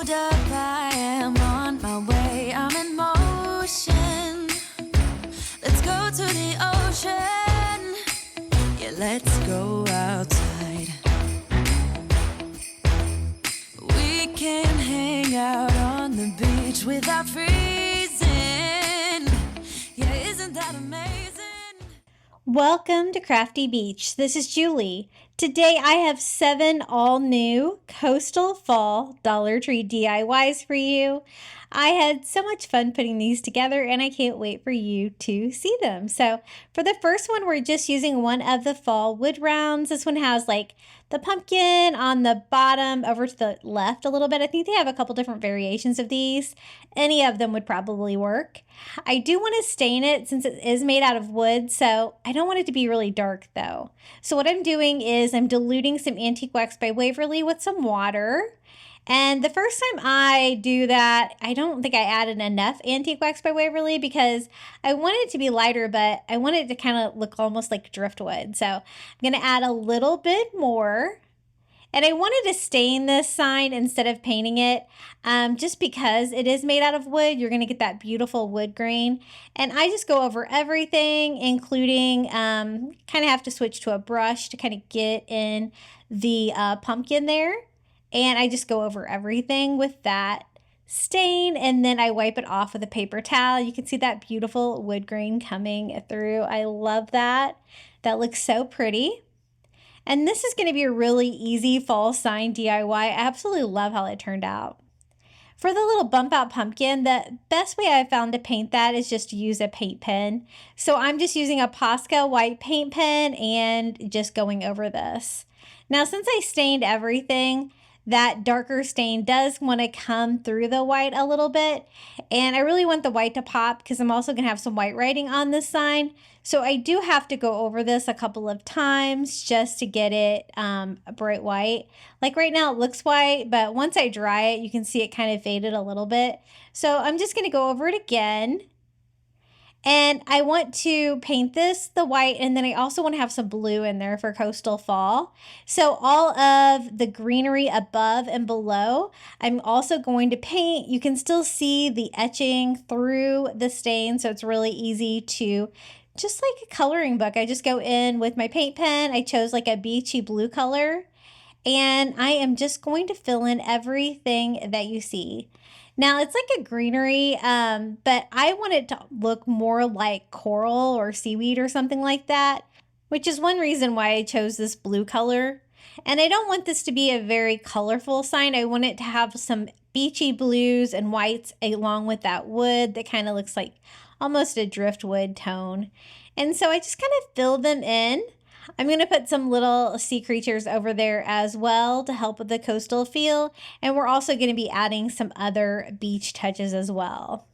hold up, I am on my way, I'm in motion. Let's go to the ocean, yeah, let's go outside. We can hang out on the beach without freezing, yeah, isn't that amazing? Welcome to Crafty Beach. This is Julie. Today I have 7 all-new Coastal Fall Dollar Tree DIYs for you. I had so much fun putting these together and I can't wait for you to see them. So for the first one, we're just using one of the fall wood rounds. This one has like the pumpkin on the bottom over to the left a little bit. I think they have a couple different variations of these. Any of them would probably work. I do want to stain it since it is made out of wood, so I don't want it to be really dark though. So what I'm doing is I'm diluting some Antique Wax by Waverly with some water. And the first time I do that, I don't think I added enough Antique Wax by Waverly because I want it to be lighter, but I want it to kind of look almost like driftwood. So I'm going to add a little bit more. And I wanted to stain this sign instead of painting it just because it is made out of wood. You're going to get that beautiful wood grain. And I just go over everything, including kind of have to switch to a brush to kind of get in the pumpkin there. And I just go over everything with that stain, and then I wipe it off with a paper towel. You can see that beautiful wood grain coming through. I love that. That looks so pretty. And this is going to be a really easy fall sign DIY. I absolutely love how it turned out. For the little bump out pumpkin, the best way I found to paint that is just to use a paint pen. So I'm just using a Posca white paint pen and just going over this. Now, since I stained everything, that darker stain does want to come through the white a little bit. And I really want the white to pop because I'm also going to have some white writing on this sign. So I do have to go over this a couple of times just to get it bright white. Like right now it looks white, but once I dry it, you can see it kind of faded a little bit. So I'm just going to go over it again. And I want to paint this the white, and then I also want to have some blue in there for Coastal Fall. So all of the greenery above and below, I'm also going to paint. You can still see the etching through the stain, so it's really easy to, just like a coloring book, I just go in with my paint pen. I chose like a beachy blue color, and I am just going to fill in everything that you see. Now, it's like a greenery, but I want it to look more like coral or seaweed or something like that, which is one reason why I chose this blue color. And I don't want this to be a very colorful sign. I want it to have some beachy blues and whites along with that wood that kind of looks like almost a driftwood tone. And so I just kind of fill them in. I'm going to put some little sea creatures over there as well to help with the coastal feel. And we're also going to be adding some other beach touches as well.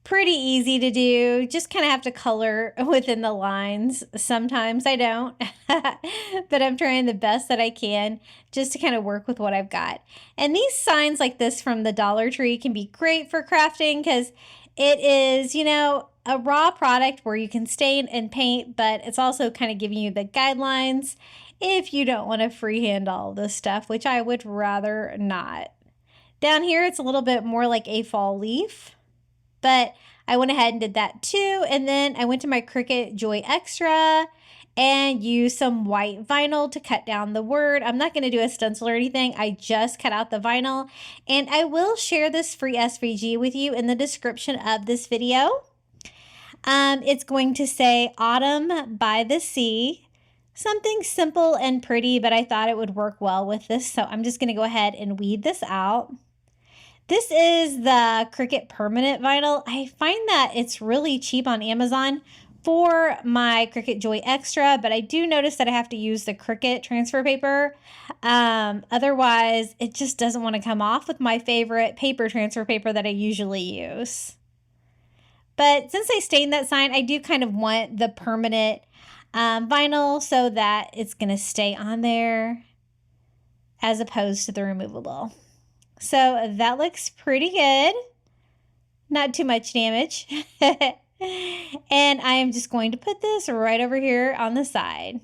Pretty easy to do. Just kind of have to color within the lines. Sometimes I don't, but I'm trying the best that I can just to kind of work with what I've got. And these signs like this from the Dollar Tree can be great for crafting because it is, you know, a raw product where you can stain and paint, but it's also kind of giving you the guidelines if you don't want to freehand all this stuff, which I would rather not. Down here, it's a little bit more like a fall leaf, but I went ahead and did that too. And then I went to my Cricut Joy Extra and used some white vinyl to cut down the word. I'm not going to do a stencil or anything. I just cut out the vinyl, and I will share this free SVG with you in the description of this video. It's going to say Autumn by the Sea. Something simple and pretty, but I thought it would work well with this. So I'm just going to go ahead and weed this out. This is the Cricut permanent vinyl. I find that it's really cheap on Amazon for my Cricut Joy Extra, but I do notice that I have to use the Cricut transfer paper. Otherwise, it just doesn't want to come off with my favorite paper transfer paper that I usually use. But since I stained that sign, I do kind of want the permanent vinyl so that it's going to stay on there as opposed to the removable. So that looks pretty good. Not too much damage. And I am just going to put this right over here on the side.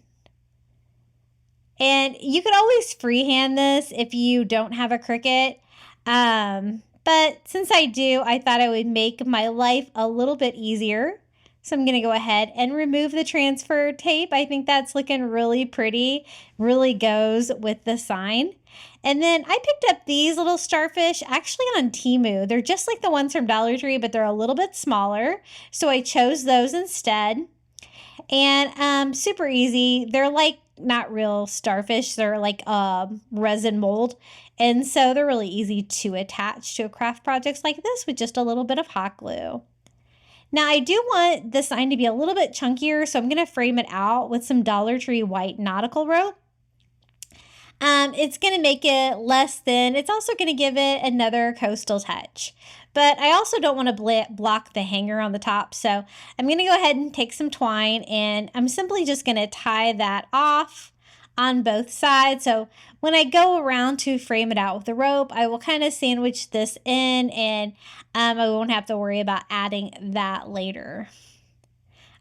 And you could always freehand this if you don't have a Cricut. But since I do, I thought I would make my life a little bit easier. So I'm going to go ahead and remove the transfer tape. I think that's looking really pretty, really goes with the sign. And then I picked up these little starfish actually on Temu. They're just like the ones from Dollar Tree, but they're a little bit smaller. So I chose those instead. And super easy. They're like not real starfish. They're like resin mold. And so they're really easy to attach to a craft projects like this with just a little bit of hot glue. Now I do want the sign to be a little bit chunkier, so I'm going to frame it out with some Dollar Tree white nautical rope. It's going to make it less thin. It's also going to give it another coastal touch. But I also don't want to block the hanger on the top, so I'm going to go ahead and take some twine, and I'm simply just going to tie that off on both sides. So when I go around to frame it out with the rope, I will kind of sandwich this in, and I won't have to worry about adding that later.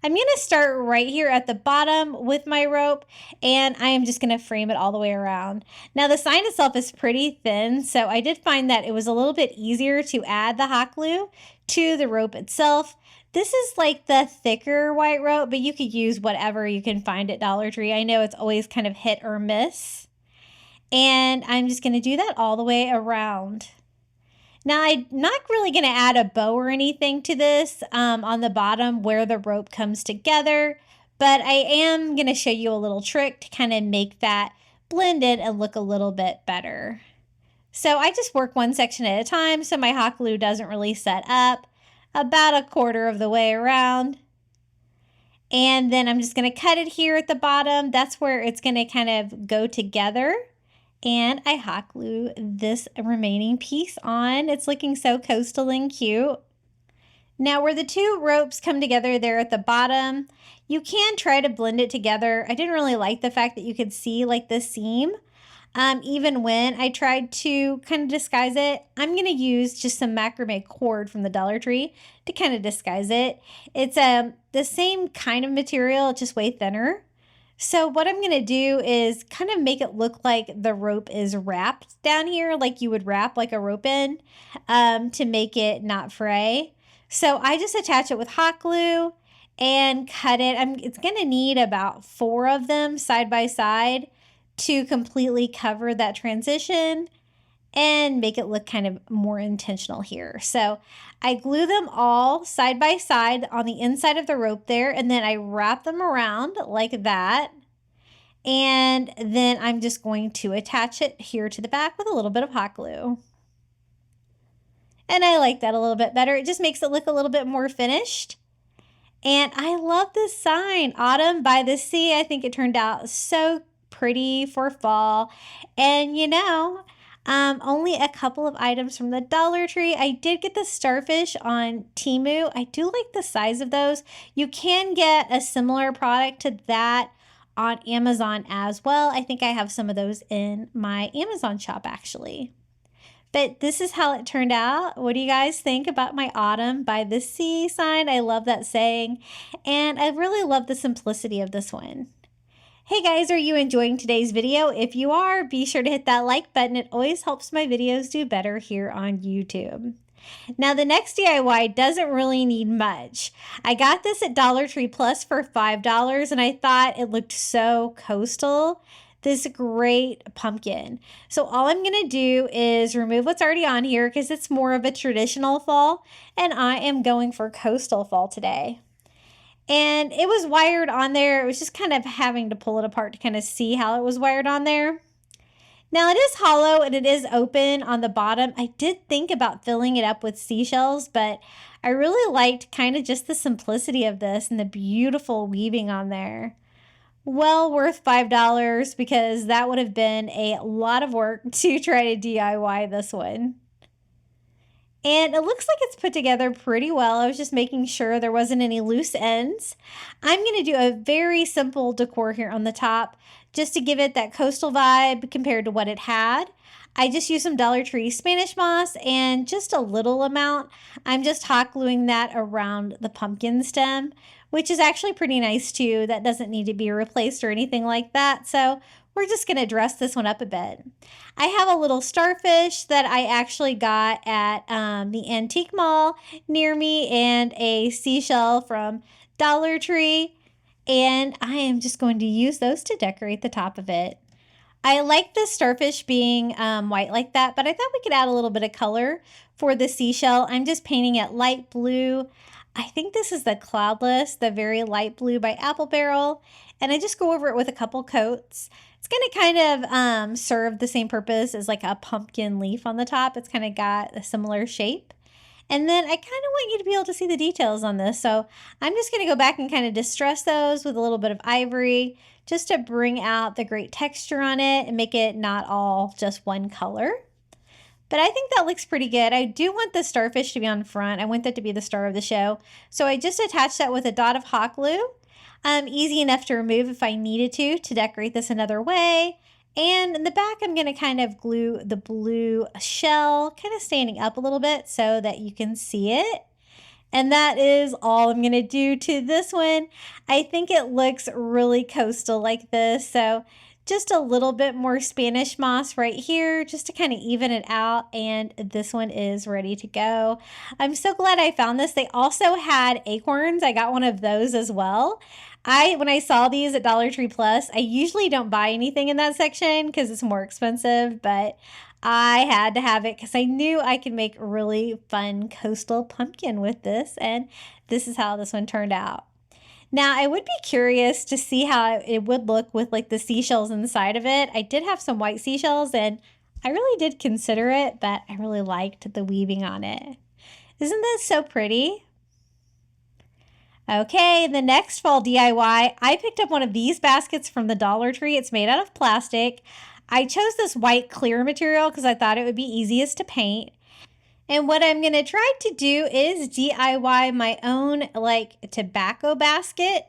I'm going to start right here at the bottom with my rope, and I am just going to frame it all the way around. Now the sign itself is pretty thin, so I did find that it was a little bit easier to add the hot glue to the rope itself. This is like the thicker white rope, but you could use whatever you can find at Dollar Tree. I know it's always kind of hit or miss. And I'm just going to do that all the way around. Now, I'm not really going to add a bow or anything to this on the bottom where the rope comes together, but I am going to show you a little trick to kind of make that blend in and look a little bit better. So I just work one section at a time so my hot glue doesn't really set up, about a quarter of the way around. And then I'm just going to cut it here at the bottom. That's where it's going to kind of go together. And I hot glue this remaining piece on. It's looking so coastal and cute. Now where the two ropes come together there at the bottom, you can try to blend it together. I didn't really like the fact that you could see like the seam. Even when I tried to kind of disguise it, I'm going to use just some macrame cord from the Dollar Tree to kind of disguise it. It's the same kind of material, just way thinner. So what I'm going to do is kind of make it look like the rope is wrapped down here, like you would wrap like a rope in to make it not fray. So I just attach it with hot glue and cut it. It's going to need about 4 of them side by side to completely cover that transition and make it look kind of more intentional here. So I glue them all side by side on the inside of the rope there, and then I wrap them around like that. And then I'm just going to attach it here to the back with a little bit of hot glue. And I like that a little bit better. It just makes it look a little bit more finished. And I love this sign, Autumn by the Sea. I think it turned out so pretty for fall. And you know, only a couple of items from the Dollar Tree. I did get the starfish on Temu. I do like the size of those. You can get a similar product to that on Amazon as well. I think I have some of those in my Amazon shop actually. But this is how it turned out. What do you guys think about my Autumn by the Sea sign? I love that saying. And I really love the simplicity of this one. Hey guys, are you enjoying today's video? If you are, be sure to hit that like button. It always helps my videos do better here on YouTube. Now the next DIY doesn't really need much. I got this at Dollar Tree Plus for $5 and I thought it looked so coastal. This great pumpkin. So all I'm going to do is remove what's already on here because it's more of a traditional fall and I am going for coastal fall today. And it was wired on there. It was just kind of having to pull it apart to kind of see how it was wired on there. Now it is hollow and it is open on the bottom. I did think about filling it up with seashells, but I really liked kind of just the simplicity of this and the beautiful weaving on there. Well worth $5 because that would have been a lot of work to try to DIY this one. And it looks like it's put together pretty well. I was just making sure there wasn't any loose ends. I'm going to do a very simple decor here on the top just to give it that coastal vibe compared to what it had. I just used some Dollar Tree Spanish moss and just a little amount. I'm just hot gluing that around the pumpkin stem, which is actually pretty nice too. That doesn't need to be replaced or anything like that. So we're just going to dress this one up a bit. I have a little starfish that I actually got at the antique mall near me, and a seashell from Dollar Tree, and I am just going to use those to decorate the top of it. I like the starfish being white like that, but I thought we could add a little bit of color for the seashell. I'm just painting it light blue. I think this is the Cloudless, the very light blue by Apple Barrel, and I just go over it with a couple coats. It's going to kind of serve the same purpose as like a pumpkin leaf on the top. It's kind of got a similar shape. And then I kind of want you to be able to see the details on this. So I'm just going to go back and kind of distress those with a little bit of ivory just to bring out the great texture on it and make it not all just one color. But I think that looks pretty good. I do want the starfish to be on front. I want that to be the star of the show. So I just attached that with a dot of hot glue. Easy enough to remove if I needed to decorate this another way. And in the back, I'm going to kind of glue the blue shell, kind of standing up a little bit so that you can see it. And that is all I'm going to do to this one. I think it looks really coastal like this. So just a little bit more Spanish moss right here just to kind of even it out. And this one is ready to go. I'm so glad I found this. They also had acorns. I got one of those as well. When I saw these at Dollar Tree Plus, I usually don't buy anything in that section because it's more expensive, but I had to have it because I knew I could make a really fun coastal pumpkin with this, and this is how this one turned out. Now, I would be curious to see how it would look with like the seashells inside of it. I did have some white seashells, and I really did consider it, but I really liked the weaving on it. Isn't this so pretty? Okay, the next fall DIY, I picked up one of these baskets from the Dollar Tree. It's made out of plastic. I chose this white clear material because I thought it would be easiest to paint. And what I'm going to try to do is DIY my own like tobacco basket.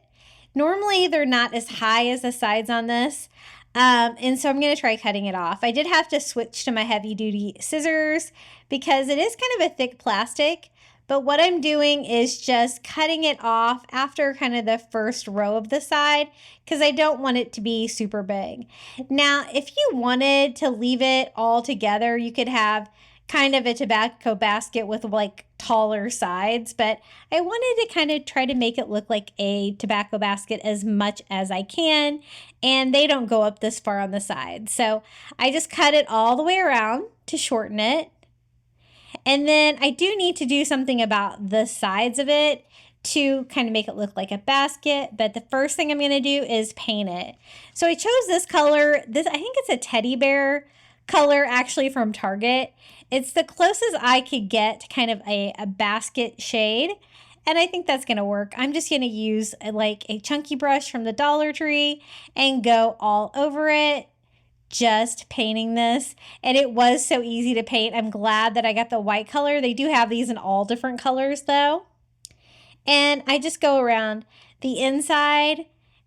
Normally they're not as high as the sides on this. And so I'm going to try cutting it off. I did have to switch to my heavy duty scissors because it is kind of a thick plastic. But what I'm doing is just cutting it off after kind of the first row of the side because I don't want it to be super big. Now, if you wanted to leave it all together, you could have kind of a tobacco basket with like taller sides, but I wanted to kind of try to make it look like a tobacco basket as much as I can, and they don't go up this far on the side. So I just cut it all the way around to shorten it. And then I do need to do something about the sides of it to kind of make it look like a basket. But the first thing I'm going to do is paint it. So I chose this color. I think it's a teddy bear color actually from Target. It's the closest I could get to kind of a basket shade. And I think that's going to work. I'm just going to use like a chunky brush from the Dollar Tree and go all over it. Just painting this, and it was so easy to paint. I'm glad that I got the white color. They do have these in all different colors though. And I just go around the inside,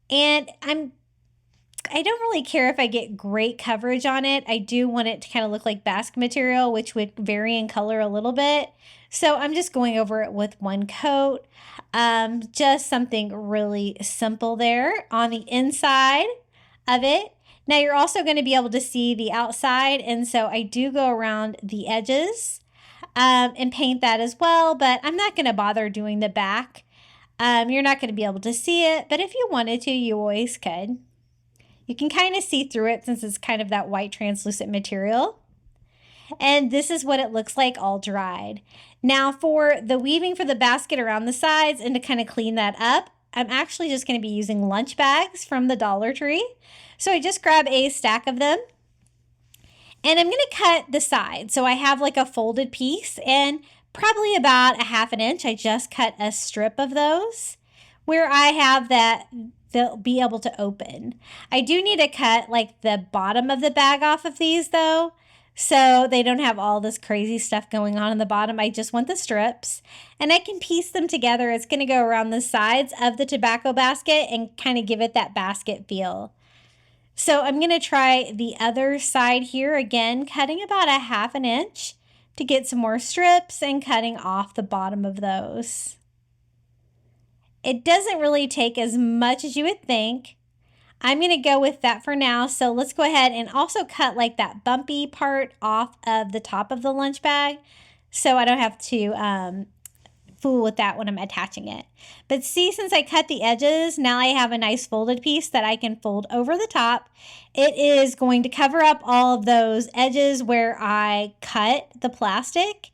and I don't really care if I get great coverage on it. I do want it to kind of look like basket material, which would vary in color a little bit. So I'm just going over it with one coat. Just something really simple there on the inside of it. Now you're also going to be able to see the outside, and so I do go around the edges and paint that as well, but I'm not going to bother doing the back. You're not going to be able to see it, but if you wanted to, you always could. You can kind of see through it since it's kind of that white translucent material. And this is what it looks like all dried. Now for the weaving for the basket around the sides and to kind of clean that up, I'm actually just going to be using lunch bags from the Dollar Tree. So I just grab a stack of them and I'm going to cut the side. So I have like a folded piece and probably about a ½ inch. I just cut a strip of those where I have that they'll be able to open. I do need to cut like the bottom of the bag off of these though, so they don't have all this crazy stuff going on in the bottom. I just want the strips, and I can piece them together. It's going to go around the sides of the tobacco basket and kind of give it that basket feel. So I'm going to try the other side here again, cutting about a ½ inch to get some more strips and cutting off the bottom of those. It doesn't really take as much as you would think. I'm going to go with that for now. So let's go ahead and also cut like that bumpy part off of the top of the lunch bag so I don't have to fool with that when I'm attaching it. But see, since I cut the edges, now I have a nice folded piece that I can fold over the top. It is going to cover up all of those edges where I cut the plastic,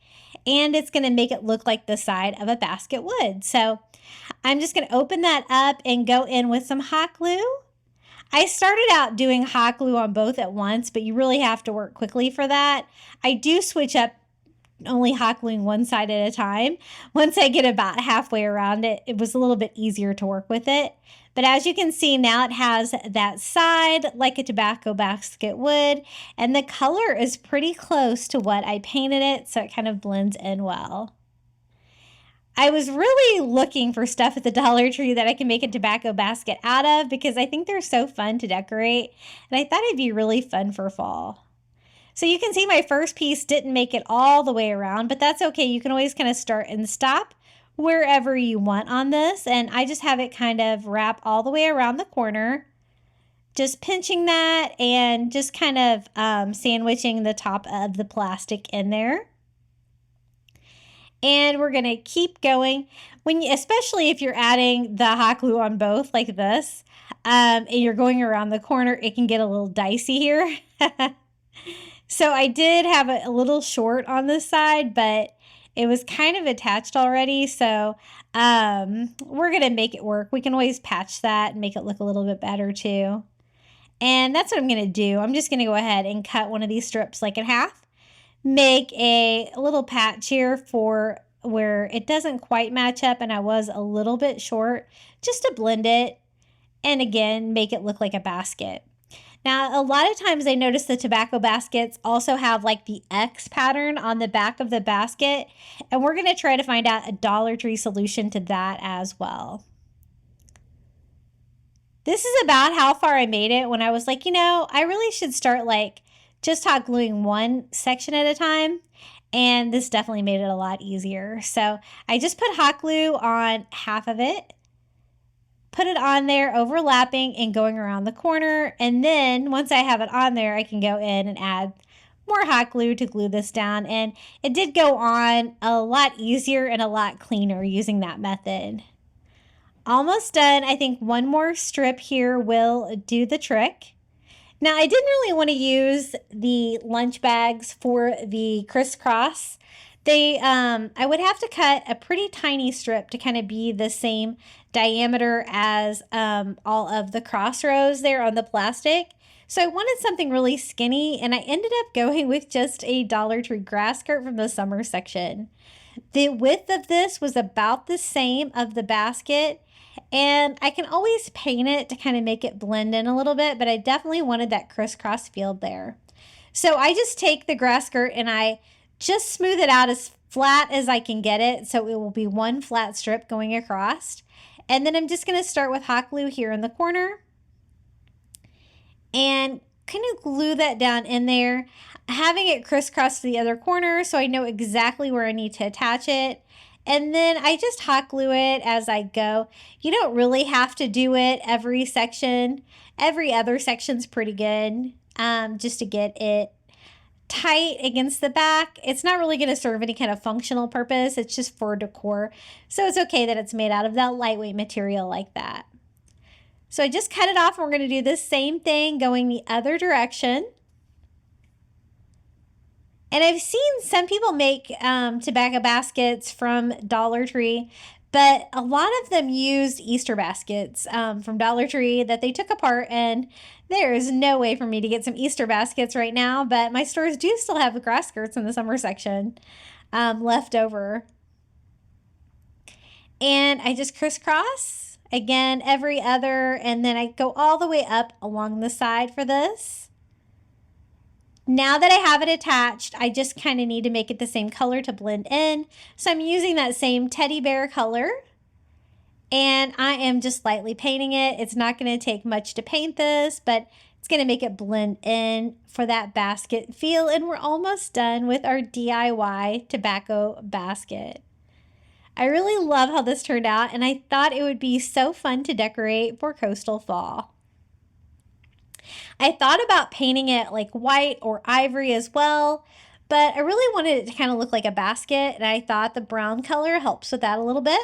and it's going to make it look like the side of a basket would. So I'm just going to open that up and go in with some hot glue. I started out doing hot glue on both at once, but you really have to work quickly for that. I do switch up only hot gluing one side at a time. Once I get about halfway around it, it was a little bit easier to work with it. But as you can see now, it has that side like a tobacco basket would, and the color is pretty close to what I painted it, so it kind of blends in well. I was really looking for stuff at the Dollar Tree that I can make a tobacco basket out of because I think they're so fun to decorate, and I thought it'd be really fun for fall. So you can see my first piece didn't make it all the way around, but that's okay. You can always kind of start and stop wherever you want on this, and I just have it kind of wrap all the way around the corner, just pinching that and just kind of sandwiching the top of the plastic in there. And we're going to keep going, especially if you're adding the hot glue on both like this, and you're going around the corner, it can get a little dicey here. So I did have a little short on this side, but it was kind of attached already. So we're going to make it work. We can always patch that and make it look a little bit better too. And that's what I'm going to do. I'm just going to go ahead and cut one of these strips like in half. Make a little patch here for where it doesn't quite match up and I was a little bit short, just to blend it and again make it look like a basket. Now a lot of times I notice the tobacco baskets also have like the X pattern on the back of the basket, and we're going to try to find out a Dollar Tree solution to that as well. This is about how far I made it when I was like, I really should start like just hot gluing one section at a time, and this definitely made it a lot easier. So I just put hot glue on half of it, put it on there overlapping and going around the corner, and then once I have it on there I can go in and add more hot glue to glue this down, and it did go on a lot easier and a lot cleaner using that method. Almost done. I think one more strip here will do the trick. Now, I didn't really want to use the lunch bags for the crisscross. I would have to cut a pretty tiny strip to kind of be the same diameter as all of the cross rows there on the plastic. So I wanted something really skinny, and I ended up going with just a Dollar Tree grass skirt from the summer section. The width of this was about the same of the basket, and I can always paint it to kind of make it blend in a little bit, but I definitely wanted that crisscross feel there. So I just take the grass skirt and I just smooth it out as flat as I can get it, so it will be one flat strip going across. And then I'm just going to start with hot glue here in the corner and kind of glue that down in there, having it crisscross to the other corner so I know exactly where I need to attach it. And then I just hot glue it as I go. You don't really have to do it every section. Every other section's pretty good, just to get it tight against the back. It's not really going to serve any kind of functional purpose. It's just for decor. So it's okay that it's made out of that lightweight material like that. So I just cut it off, and we're going to do the same thing going the other direction. And I've seen some people make tobacco baskets from Dollar Tree, but a lot of them used Easter baskets from Dollar Tree that they took apart, and there is no way for me to get some Easter baskets right now, but my stores do still have the grass skirts in the summer section left over. And I just crisscross, again, every other, and then I go all the way up along the side for this. Now that I have it attached, I just kind of need to make it the same color to blend in. So I'm using that same teddy bear color, and I am just lightly painting it. It's not going to take much to paint this, but it's going to make it blend in for that basket feel. And we're almost done with our DIY tobacco basket. I really love how this turned out, and I thought it would be so fun to decorate for coastal fall. I thought about painting it like white or ivory as well, but I really wanted it to kind of look like a basket, and I thought the brown color helps with that a little bit.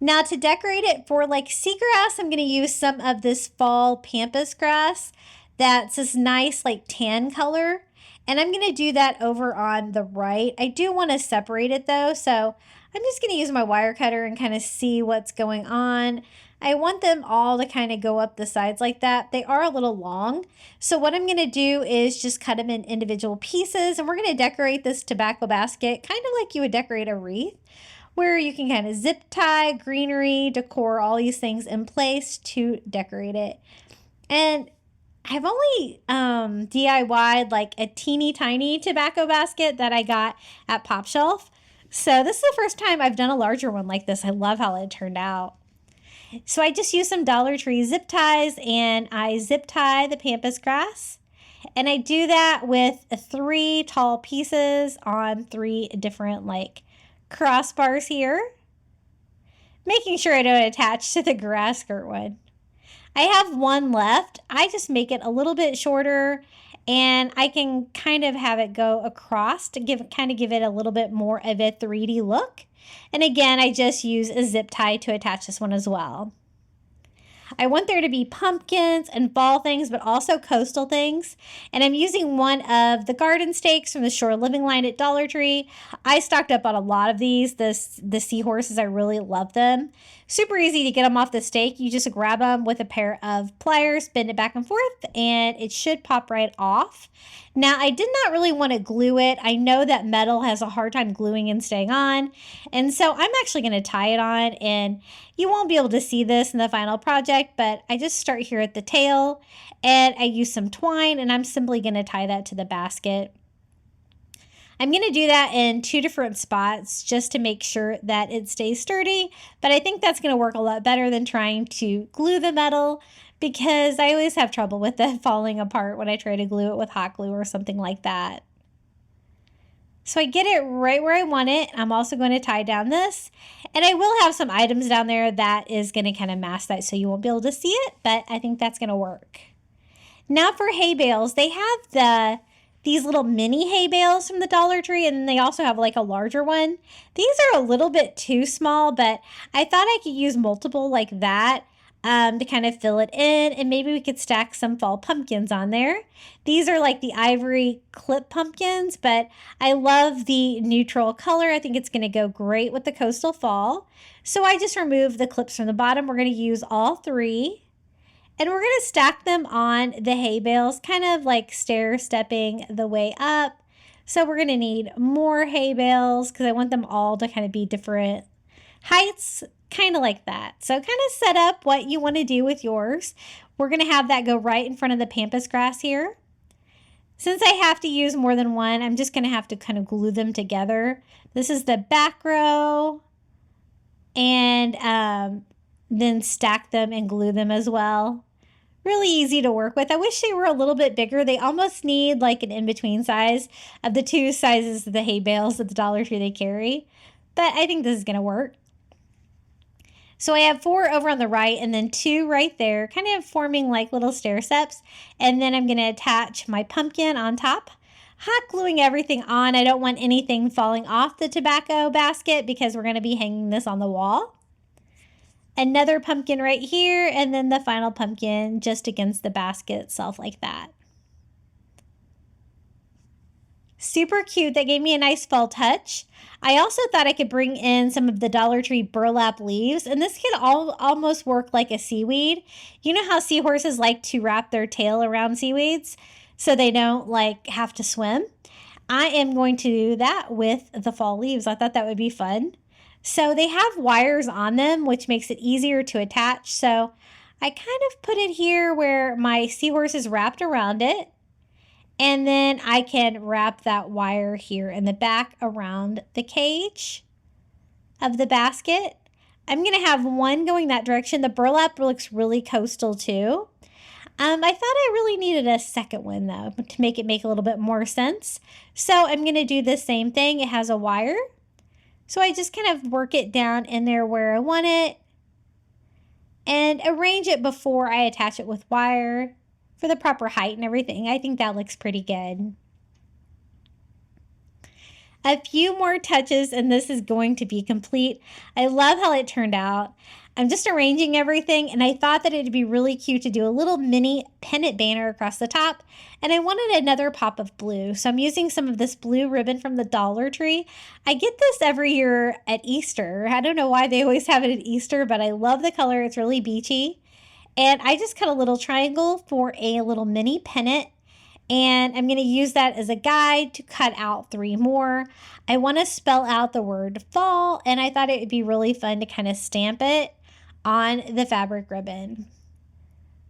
Now to decorate it for like seagrass, I'm going to use some of this fall pampas grass that's this nice like tan color. And I'm going to do that over on the right. I do want to separate it though, so I'm just going to use my wire cutter and kind of see what's going on. I want them all to kind of go up the sides like that. They are a little long. So what I'm going to do is just cut them in individual pieces, and we're going to decorate this tobacco basket kind of like you would decorate a wreath, where you can kind of zip tie, greenery, decor, all these things in place to decorate it. And I've only DIY'd like a teeny tiny tobacco basket that I got at Pop Shelf. So this is the first time I've done a larger one like this. I love how it turned out. So I just used some Dollar Tree zip ties, and I zip tie the pampas grass. And I do that with 3 tall pieces on 3 different like crossbars here, making sure I don't attach to the grass skirt one. I have one left. I just make it a little bit shorter, and I can kind of have it go across to give it a little bit more of a 3D look. And again, I just use a zip tie to attach this one as well. I want there to be pumpkins and fall things, but also coastal things. And I'm using one of the garden stakes from the Shore Living line at Dollar Tree. I stocked up on a lot of these. The seahorses, I really love them. Super easy to get them off the stake. You just grab them with a pair of pliers, bend it back and forth, and it should pop right off. Now, I did not really want to glue it. I know that metal has a hard time gluing and staying on. And so I'm actually going to tie it on, and you won't be able to see this in the final project, but I just start here at the tail, and I use some twine, and I'm simply going to tie that to the basket. I'm going to do that in 2 different spots just to make sure that it stays sturdy, but I think that's going to work a lot better than trying to glue the metal, because I always have trouble with it falling apart when I try to glue it with hot glue or something like that. So I get it right where I want it. I'm also going to tie down this, and I will have some items down there that is going to kind of mask that so you won't be able to see it, but I think that's going to work. Now for hay bales, they have these little mini hay bales from the Dollar Tree, and they also have like a larger one. These are a little bit too small, but I thought I could use multiple like that to kind of fill it in, and maybe we could stack some fall pumpkins on there. These are like the ivory clip pumpkins, but I love the neutral color. I think it's going to go great with the coastal fall. So I just removed the clips from the bottom. We're going to use all 3. And we're going to stack them on the hay bales, kind of like stair-stepping the way up. So we're going to need more hay bales because I want them all to kind of be different heights, kind of like that. So kind of set up what you want to do with yours. We're going to have that go right in front of the pampas grass here. Since I have to use more than one, I'm just going to have to kind of glue them together. This is the back row, and then stack them and glue them as well. Really easy to work with. I wish they were a little bit bigger. They almost need like an in-between size of the 2 sizes of the hay bales at the Dollar Tree they carry. But I think this is going to work. So I have 4 over on the right and then 2 right there, kind of forming like little stair steps. And then I'm going to attach my pumpkin on top. Hot gluing everything on. I don't want anything falling off the tobacco basket because we're going to be hanging this on the wall. Another pumpkin right here, and then the final pumpkin just against the basket itself like that. Super cute. That gave me a nice fall touch. I also thought I could bring in some of the Dollar Tree burlap leaves, and this could almost work like a seaweed. You know how seahorses like to wrap their tail around seaweeds so they don't like have to swim? I am going to do that with the fall leaves. I thought that would be fun. So they have wires on them, which makes it easier to attach. So I kind of put it here where my seahorse is wrapped around it. And then I can wrap that wire here in the back around the cage of the basket. I'm going to have one going that direction. The burlap looks really coastal too. I thought I really needed a second one though to make it make a little bit more sense. So I'm going to do the same thing. It has a wire. So I just kind of work it down in there where I want it and arrange it before I attach it with wire for the proper height and everything. I think that looks pretty good. A few more touches and this is going to be complete. I love how it turned out. I'm just arranging everything and I thought that it'd be really cute to do a little mini pennant banner across the top, and I wanted another pop of blue. So I'm using some of this blue ribbon from the Dollar Tree. I get this every year at Easter. I don't know why they always have it at Easter, but I love the color. It's really beachy. And I just cut a little triangle for a little mini pennant. And I'm going to use that as a guide to cut out 3 more. I want to spell out the word fall, and I thought it would be really fun to kind of stamp it on the fabric ribbon.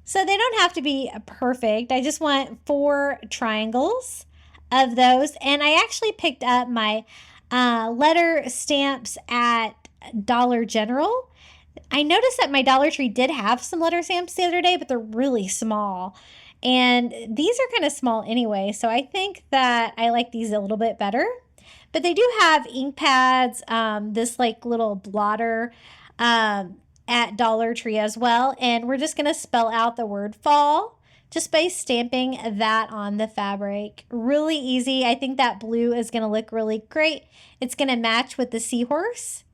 So they don't have to be perfect. I just want 4 triangles of those. And I actually picked up my letter stamps at Dollar General. I noticed that my Dollar Tree did have some letter stamps the other day, but they're really small. And these are kind of small anyway, so I think that I like these a little bit better. But they do have ink pads, this like little blotter at Dollar Tree as well. And we're just going to spell out the word fall just by stamping that on the fabric. Really easy. I think that blue is going to look really great. It's going to match with the seahorse.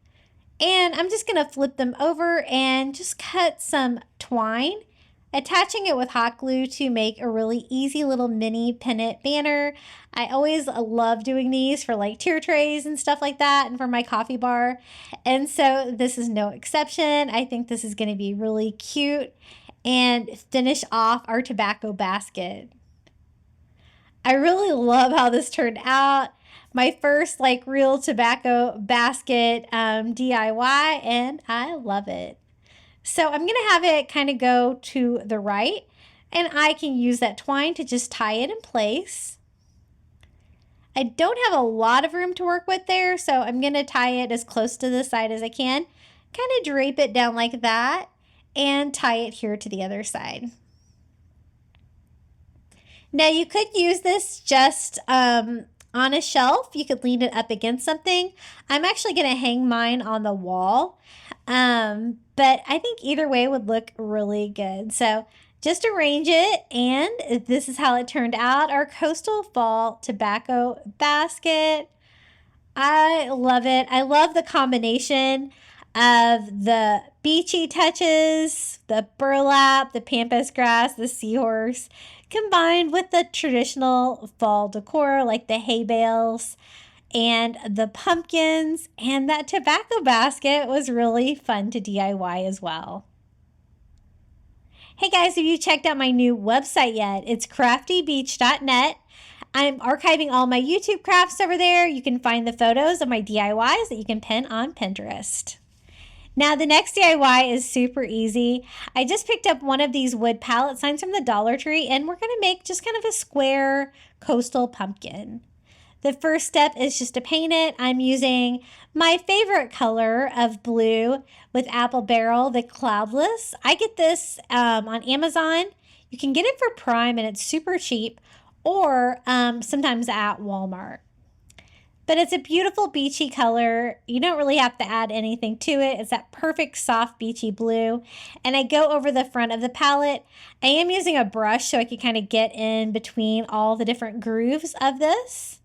And I'm just going to flip them over and just cut some twine, attaching it with hot glue to make a really easy little mini pennant banner. I always love doing these for like tier trays and stuff like that and for my coffee bar. And so this is no exception. I think this is going to be really cute and finish off our tobacco basket. I really love how this turned out. My first like real tobacco basket DIY, and I love it. So I'm going to have it kind of go to the right, and I can use that twine to just tie it in place. I don't have a lot of room to work with there, so I'm going to tie it as close to the side as I can, kind of drape it down like that, and tie it here to the other side. Now you could use this just on a shelf. You could lean it up against something. I'm actually going to hang mine on the wall. But I think either way would look really good. So just arrange it, and this is how it turned out. Our coastal fall tobacco basket. I love it. I love the combination of the beachy touches, the burlap, the pampas grass, the seahorse, combined with the traditional fall decor like the hay bales and the pumpkins, and that tobacco basket was really fun to DIY as well. Hey guys, have you checked out my new website yet? It's craftybeach.net. I'm archiving all my YouTube crafts over there. You can find the photos of my DIYs that you can pin on Pinterest. Now the next DIY is super easy. I just picked up one of these wood pallet signs from the Dollar Tree, and we're going to make just kind of a square coastal pumpkin. The first step is just to paint it. I'm using my favorite color of blue with apple barrel, the cloudless. I get this on Amazon. You can get it for Prime and it's super cheap, or sometimes at Walmart. But it's a beautiful beachy color. You don't really have to add anything to it. It's that perfect soft beachy blue. And I go over the front of the palette. I am using a brush so I can kind of get in between all the different grooves of this.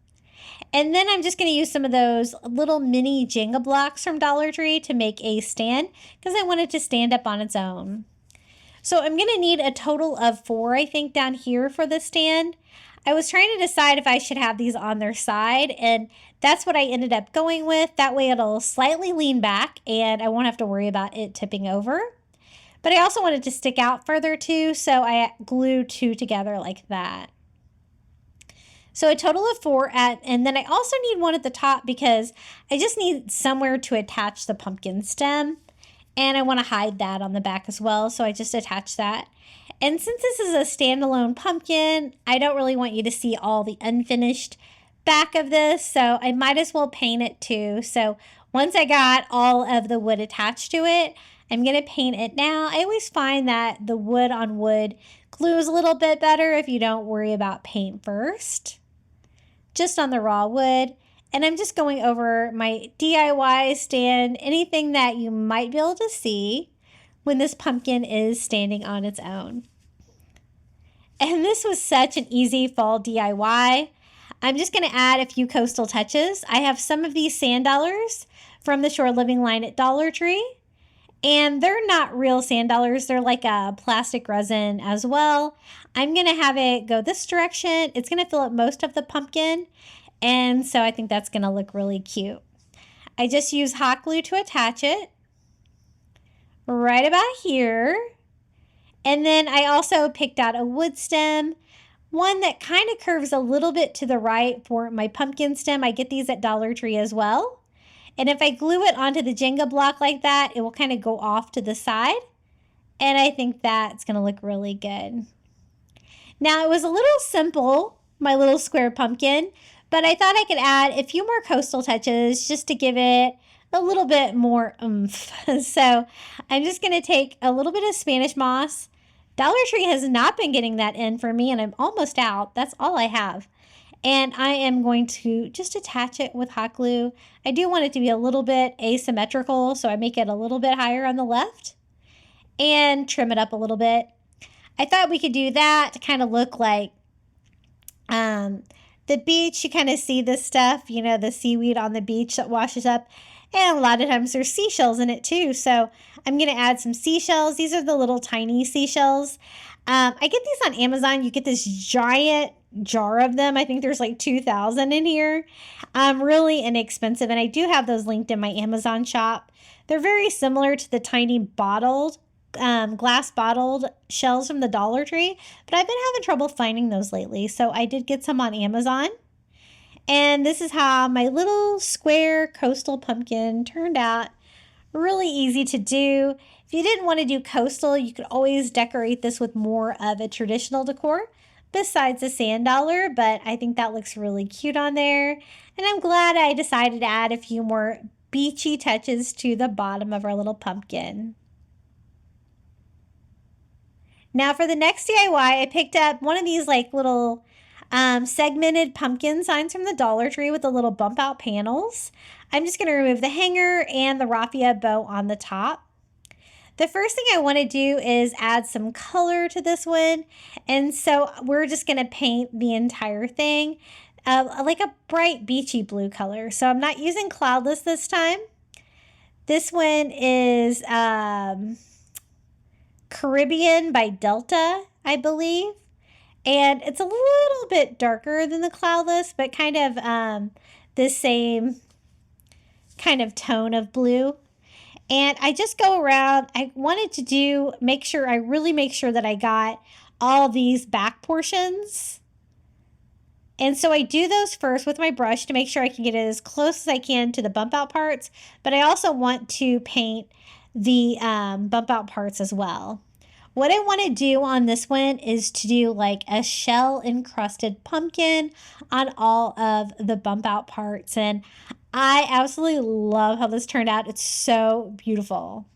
And then I'm just going to use some of those little mini jenga blocks from Dollar Tree to make a stand, because I want it to stand up on its own. So I'm going to need a total of 4, I think, down here for the stand. I was trying to decide if I should have these on their side, and that's what I ended up going with. That way it'll slightly lean back and I won't have to worry about it tipping over. But I also wanted to stick out further too, so I glued 2 together like that. So a total of 4 and then I also need one at the top because I just need somewhere to attach the pumpkin stem, and I want to hide that on the back as well. So I just attach that. And since this is a standalone pumpkin, I don't really want you to see all the unfinished back of this, so I might as well paint it too. So once I got all of the wood attached to it, I'm going to paint it now. I always find that the wood on wood glues a little bit better if you don't worry about paint first. Just on the raw wood. And I'm just going over my DIY stand, anything that you might be able to see when this pumpkin is standing on its own. And this was such an easy fall DIY. I'm just going to add a few coastal touches. I have some of these sand dollars from the Shore Living line at Dollar Tree. And they're not real sand dollars. They're like a plastic resin as well. I'm going to have it go this direction. It's going to fill up most of the pumpkin. And so I think that's going to look really cute. I just use hot glue to attach it right about here. And then I also picked out a wood stem, one that kind of curves a little bit to the right for my pumpkin stem. I get these at Dollar Tree as well. And if I glue it onto the Jenga block like that, it will kind of go off to the side. And I think that's going to look really good. Now, it was a little simple, my little square pumpkin, but I thought I could add a few more coastal touches just to give it a little bit more oomph. So I'm just going to take a little bit of Spanish moss. Dollar Tree has not been getting that in for me, and I'm almost out. That's all I have. And I am going to just attach it with hot glue. I do want it to be a little bit asymmetrical, so I make it a little bit higher on the left and trim it up a little bit. I thought we could do that to kind of look like the beach. You kind of see this stuff, you know, the seaweed on the beach that washes up. And a lot of times there's seashells in it too. So I'm going to add some seashells. These are the little tiny seashells. I get these on Amazon. You get this giant jar of them. I think there's like 2,000 in here. Really inexpensive. And I do have those linked in my Amazon shop. They're very similar to the tiny bottled, glass bottled shells from the Dollar Tree. But I've been having trouble finding those lately. So I did get some on Amazon. And this is how my little square coastal pumpkin turned out. Really easy to do. If you didn't want to do coastal, you could always decorate this with more of a traditional decor besides the sand dollar, but I think that looks really cute on there. And I'm glad I decided to add a few more beachy touches to the bottom of our little pumpkin. Now for the next DIY, I picked up one of these like little segmented pumpkin signs from the Dollar Tree with the little bump out panels. I'm just going to remove the hanger and the raffia bow on the top. The first thing I want to do is add some color to this one. And so we're just going to paint the entire thing like a bright beachy blue color. So I'm not using cloudless this time. This one is Caribbean by Delta, I believe. And it's a little bit darker than the cloudless, but kind of the same kind of tone of blue. And I just go around. I wanted to really make sure that I got all these back portions. And so I do those first with my brush to make sure I can get it as close as I can to the bump out parts. But I also want to paint the bump out parts as well. What I want to do on this one is to do like a shell encrusted pumpkin on all of the bump out parts. And I absolutely love how this turned out. It's so beautiful.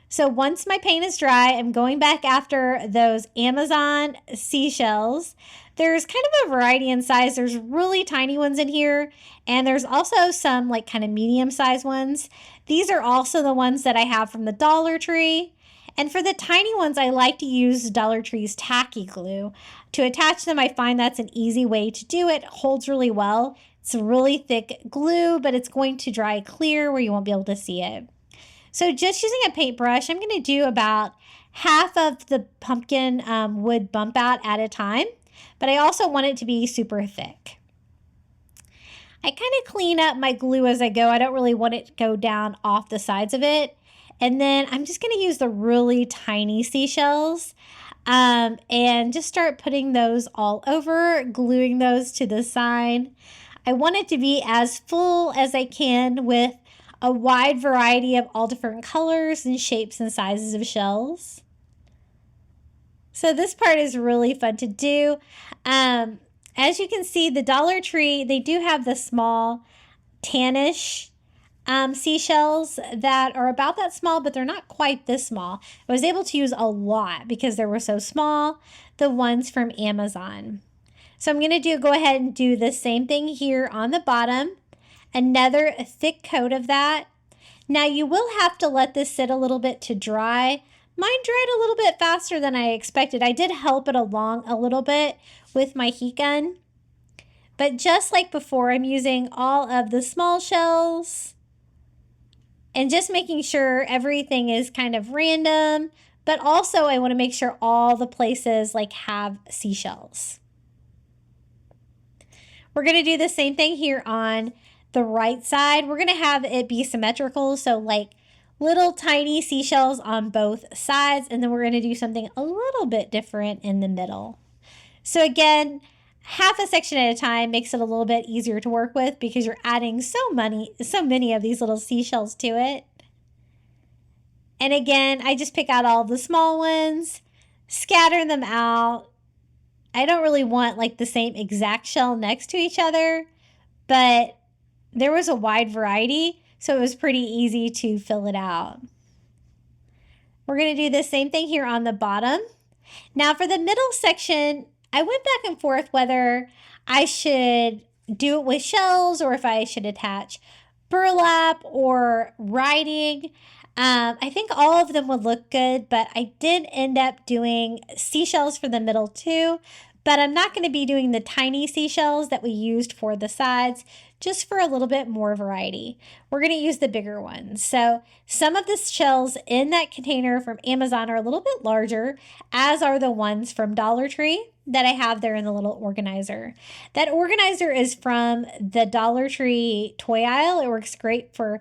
So once my paint is dry, I'm going back after those Amazon seashells. There's kind of a variety in size. There's really tiny ones in here, and there's also some like kind of medium sized ones. These are also the ones that I have from the Dollar Tree. And for the tiny ones, I like to use Dollar Tree's tacky glue. To attach them, I find that's an easy way to do it. It holds really well. It's a really thick glue, but it's going to dry clear where you won't be able to see it. So just using a paintbrush, I'm going to do about half of the pumpkin wood bump out at a time, but I also want it to be super thick. I kind of clean up my glue as I go. I don't really want it to go down off the sides of it. And then I'm just going to use the really tiny seashells and just start putting those all over, gluing those to the side. I want it to be as full as I can with a wide variety of all different colors and shapes and sizes of shells. So this part is really fun to do. As you can see, the Dollar Tree, they do have the small tannish seashells that are about that small, but they're not quite this small. I was able to use a lot because they were so small, the ones from Amazon. So I'm going to go ahead and do the same thing here on the bottom. Another thick coat of that. Now you will have to let this sit a little bit to dry, Mine dried a little bit faster than I expected. I did help it along a little bit with my heat gun. But just like before, I'm using all of the small shells and just making sure everything is kind of random. But also I want to make sure all the places like have seashells. We're going to do the same thing here on the right side. We're going to have it be symmetrical. So like little tiny seashells on both sides. And then we're going to do something a little bit different in the middle. So again, half a section at a time makes it a little bit easier to work with because you're adding so many of these little seashells to it. And again, I just pick out all the small ones, scatter them out. I don't really want like the same exact shell next to each other, but there was a wide variety, so it was pretty easy to fill it out. We're going to do the same thing here on the bottom. Now for the middle section, I went back and forth whether I should do it with shells or if I should attach burlap or writing. I think all of them would look good, but I did end up doing seashells for the middle too. But I'm not going to be doing the tiny seashells that we used for the sides, just for a little bit more variety. We're going to use the bigger ones. So some of the shells in that container from Amazon are a little bit larger, as are the ones from Dollar Tree that I have there in the little organizer. That organizer is from the Dollar Tree toy aisle. It works great for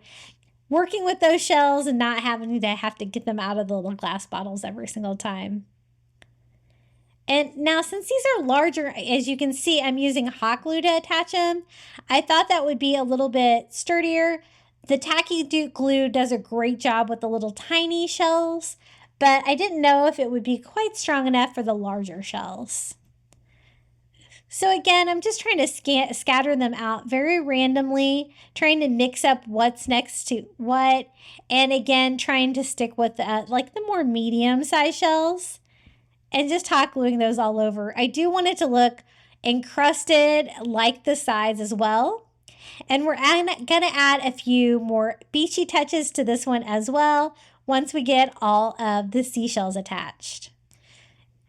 working with those shells and not having to have to get them out of the little glass bottles every single time. And now since these are larger, as you can see, I'm using hot glue to attach them. I thought that would be a little bit sturdier. The tacky glue does a great job with the little tiny shells, but I didn't know if it would be quite strong enough for the larger shells. So again, I'm just trying to scatter them out very randomly, trying to mix up what's next to what, and again, trying to stick with like the more medium-sized shells. And just hot gluing those all over. I do want it to look encrusted like the sides as well. And we're going to add a few more beachy touches to this one as well once we get all of the seashells attached.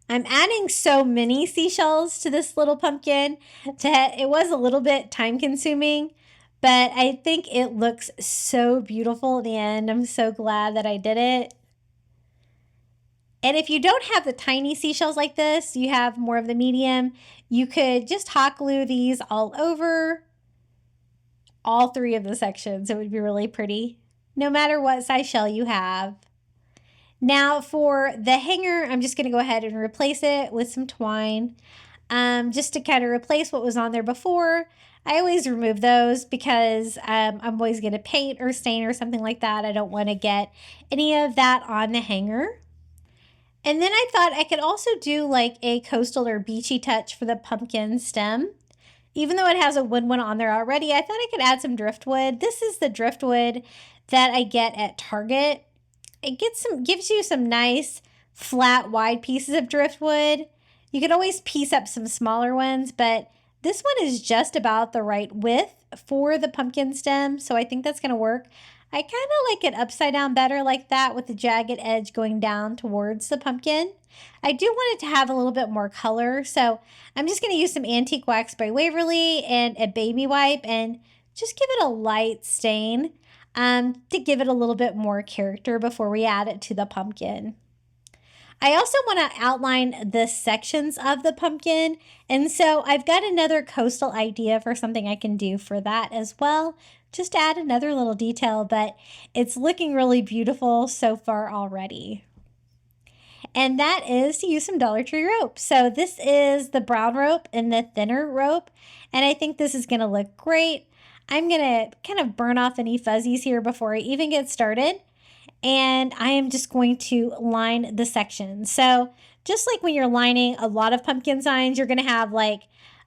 I'm adding so many seashells to this little pumpkin that it was a little bit time consuming, but I think it looks so beautiful at the end. I'm so glad that I did it. And if you don't have the tiny seashells like this, you have more of the medium, you could just hot glue these all over all three of the sections. It would be really pretty, no matter what size shell you have. Now for the hanger, I'm just going to go ahead and replace it with some twine, just to kind of replace what was on there before. I always remove those because I'm always going to paint or stain or something like that. I don't want to get any of that on the hanger. And then I thought I could also do like a coastal or beachy touch for the pumpkin stem. Even though it has a wood one on there already, I thought I could add some driftwood. This is the driftwood that I get at Target. It gives you some nice flat wide pieces of driftwood. You could always piece up some smaller ones, but this one is just about the right width for the pumpkin stem, so I think that's going to work. I kind of like it upside down better like that with the jagged edge going down towards the pumpkin. I do want it to have a little bit more color, so I'm just going to use some antique wax by Waverly and a baby wipe and just give it a light stain to give it a little bit more character before we add it to the pumpkin. I also want to outline the sections of the pumpkin, and so I've got another coastal idea for something I can do for that as well. Just to add another little detail, but it's looking really beautiful so far already. And that is to use some Dollar Tree rope. So this is the brown rope and the thinner rope, and I think this is going to look great. I'm going to kind of burn off any fuzzies here before I even get started, and I am just going to line the sections. So just like when you're lining a lot of pumpkin signs, you're going to have like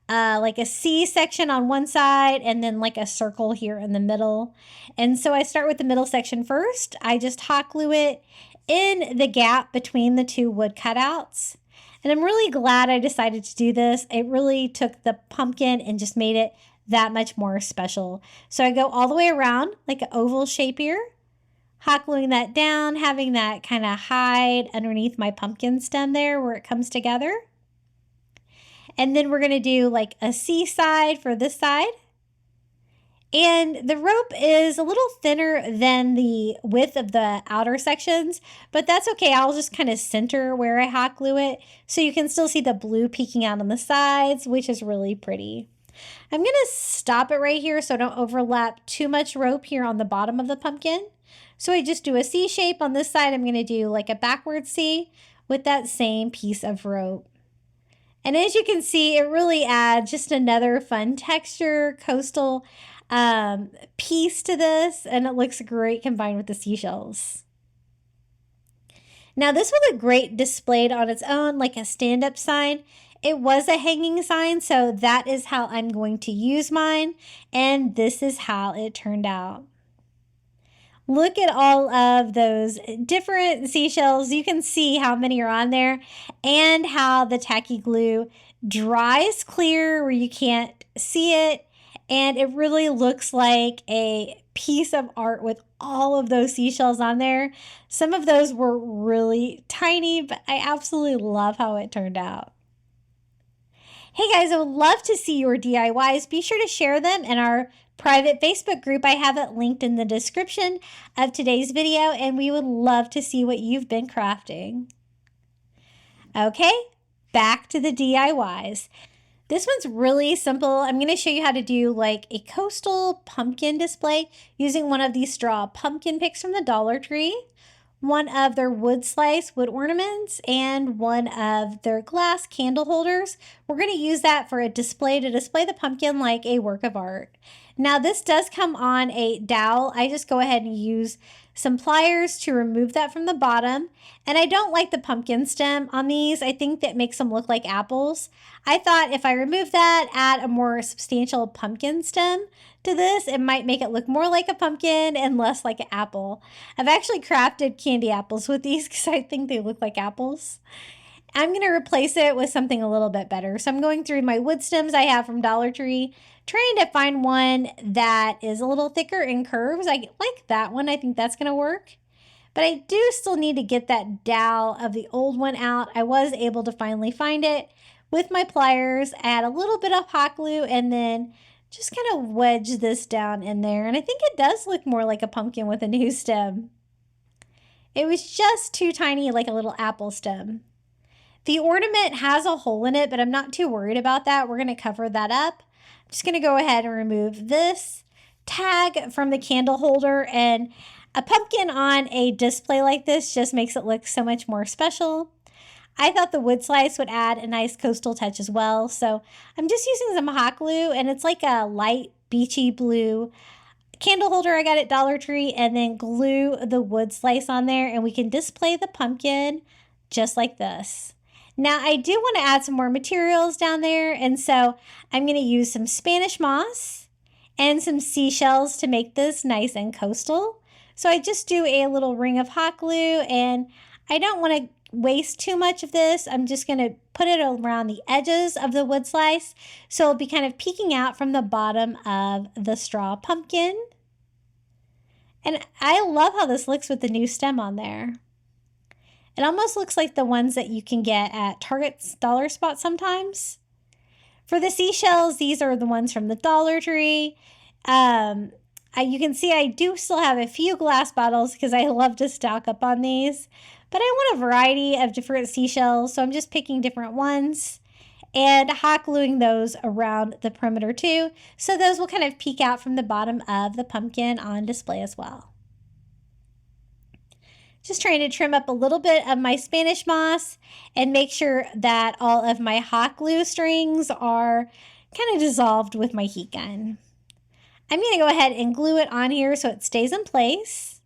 a C section on one side and then like a circle here in the middle. And so I start with the middle section first. I just hot glue it in the gap between the two wood cutouts. And I'm really glad I decided to do this. It really took the pumpkin and just made it that much more special. So I go all the way around like an oval shape here, hot gluing that down, having that kind of hide underneath my pumpkin stem there where it comes together. And then we're going to do like a C side for this side. And the rope is a little thinner than the width of the outer sections, but that's okay. I'll just kind of center where I hot glue it so you can still see the blue peeking out on the sides, which is really pretty. I'm going to stop it right here so I don't overlap too much rope here on the bottom of the pumpkin. So I just do a C shape on this side. I'm going to do like a backward C with that same piece of rope. And as you can see, it really adds just another fun texture, coastal piece to this, and it looks great combined with the seashells. Now this would look great displayed on its own, like a stand-up sign. It was a hanging sign, so that is how I'm going to use mine, and this is how it turned out. Look at all of those different seashells. You can see how many are on there and how the tacky glue dries clear where you can't see it. And it really looks like a piece of art with all of those seashells on there. Some of those were really tiny, but I absolutely love how it turned out. Hey guys, I would love to see your DIYs. Be sure to share them in our private Facebook group. I have it linked in the description of today's video, and we would love to see what you've been crafting. Okay, back to the DIYs. This one's really simple. I'm going to show you how to do like a coastal pumpkin display using one of these straw pumpkin picks from the Dollar Tree, one of their wood slice wood ornaments, and one of their glass candle holders. We're going to use that for a display to display the pumpkin like a work of art. Now this does come on a dowel. I just go ahead and use some pliers to remove that from the bottom. And I don't like the pumpkin stem on these. I think that makes them look like apples. I thought if I remove that, add a more substantial pumpkin stem to this, it might make it look more like a pumpkin and less like an apple. I've actually crafted candy apples with these because I think they look like apples. I'm going to replace it with something a little bit better. So I'm going through my wood stems I have from Dollar Tree, trying to find one that is a little thicker in curves. I like that one. I think that's going to work. But I do still need to get that dowel of the old one out. I was able to finally find it with my pliers, add a little bit of hot glue, and then just kind of wedge this down in there. And I think it does look more like a pumpkin with a new stem. It was just too tiny, like a little apple stem. The ornament has a hole in it, but I'm not too worried about that. We're going to cover that up. I'm just going to go ahead and remove this tag from the candle holder, and a pumpkin on a display like this just makes it look so much more special. I thought the wood slice would add a nice coastal touch as well, so I'm just using some hot glue, and it's like a light beachy blue candle holder I got at Dollar Tree, and then glue the wood slice on there, and we can display the pumpkin just like this. Now I do want to add some more materials down there, and so I'm going to use some Spanish moss and some seashells to make this nice and coastal. So I just do a little ring of hot glue, and I don't want to waste too much of this. I'm just going to put it around the edges of the wood slice so it'll be kind of peeking out from the bottom of the straw pumpkin. And I love how this looks with the new stem on there. It almost looks like the ones that you can get at Target's dollar spot sometimes. For the seashells, these are the ones from the Dollar Tree. You can see I do still have a few glass bottles because I love to stock up on these. But I want a variety of different seashells, so I'm just picking different ones and hot gluing those around the perimeter too. So those will kind of peek out from the bottom of the pumpkin on display as well. Just trying to trim up a little bit of my Spanish moss and make sure that all of my hot glue strings are kind of dissolved with my heat gun. I'm going to go ahead and glue it on here so it stays in place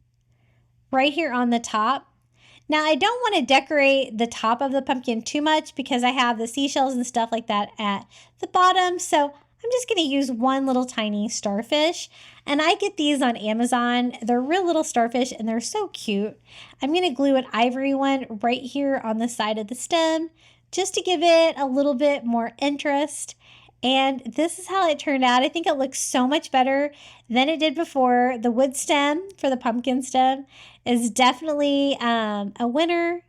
right here on the top. Now I don't want to decorate the top of the pumpkin too much because I have the seashells and stuff like that at the bottom. So I'm just going to use one little tiny starfish, and I get these on Amazon. They're real little starfish and they're so cute. I'm going to glue an ivory one right here on the side of the stem just to give it a little bit more interest. And this is how it turned out. I think it looks so much better than it did before. The wood stem for the pumpkin stem is definitely a winner.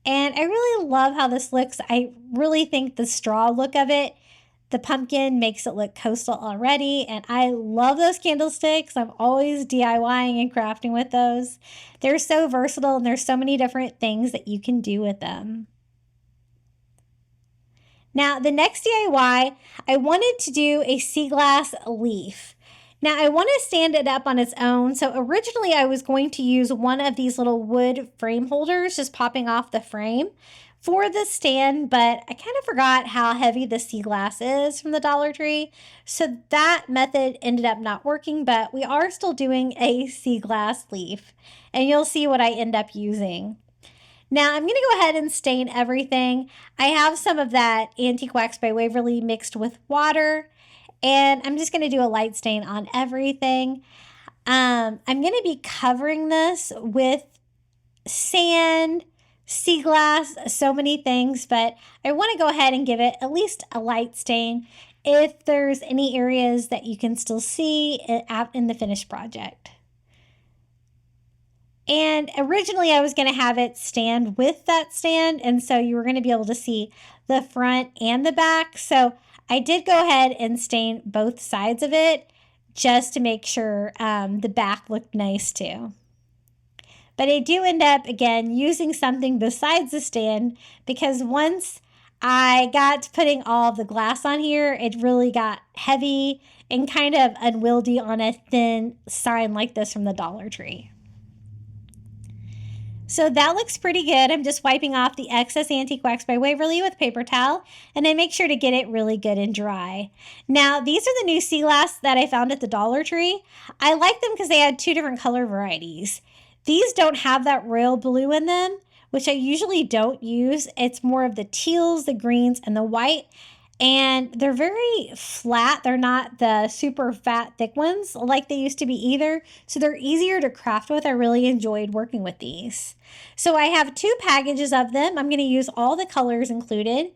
And I really love how this looks. I really think the straw look of it, the pumpkin, makes it look coastal already. And I love those candlesticks. I'm always DIYing and crafting with those. They're so versatile and there's so many different things that you can do with them. Now, the next DIY, I wanted to do a sea glass leaf. Now, I want to stand it up on its own. So originally I was going to use one of these little wood frame holders just popping off the frame for the stand, but I kind of forgot how heavy the sea glass is from the Dollar Tree. So that method ended up not working, but we are still doing a sea glass leaf, and you'll see what I end up using. Now I'm going to go ahead and stain everything. I have some of that Antique Wax by Waverly mixed with water, and I'm just going to do a light stain on everything. I'm going to be covering this with sand, sea glass, so many things, but I want to go ahead and give it at least a light stain if there's any areas that you can still see out in the finished project. And originally I was going to have it stand with that stand, and so you were going to be able to see the front and the back. So I did go ahead and stain both sides of it just to make sure the back looked nice too. But I do end up, again, using something besides the stand, because once I got to putting all of the glass on here, it really got heavy and kind of unwieldy on a thin sign like this from the Dollar Tree. So that looks pretty good. I'm just wiping off the excess Antique Wax by Waverly with paper towel, and I make sure to get it really good and dry. Now, these are the new sea glass that I found at the Dollar Tree. I like them because they had two different color varieties. These don't have that royal blue in them, which I usually don't use. It's more of the teals, the greens, and the white. And they're very flat. They're not the super fat, thick ones like they used to be either. So they're easier to craft with. I really enjoyed working with these. So I have 2 packages of them. I'm going to use all the colors included.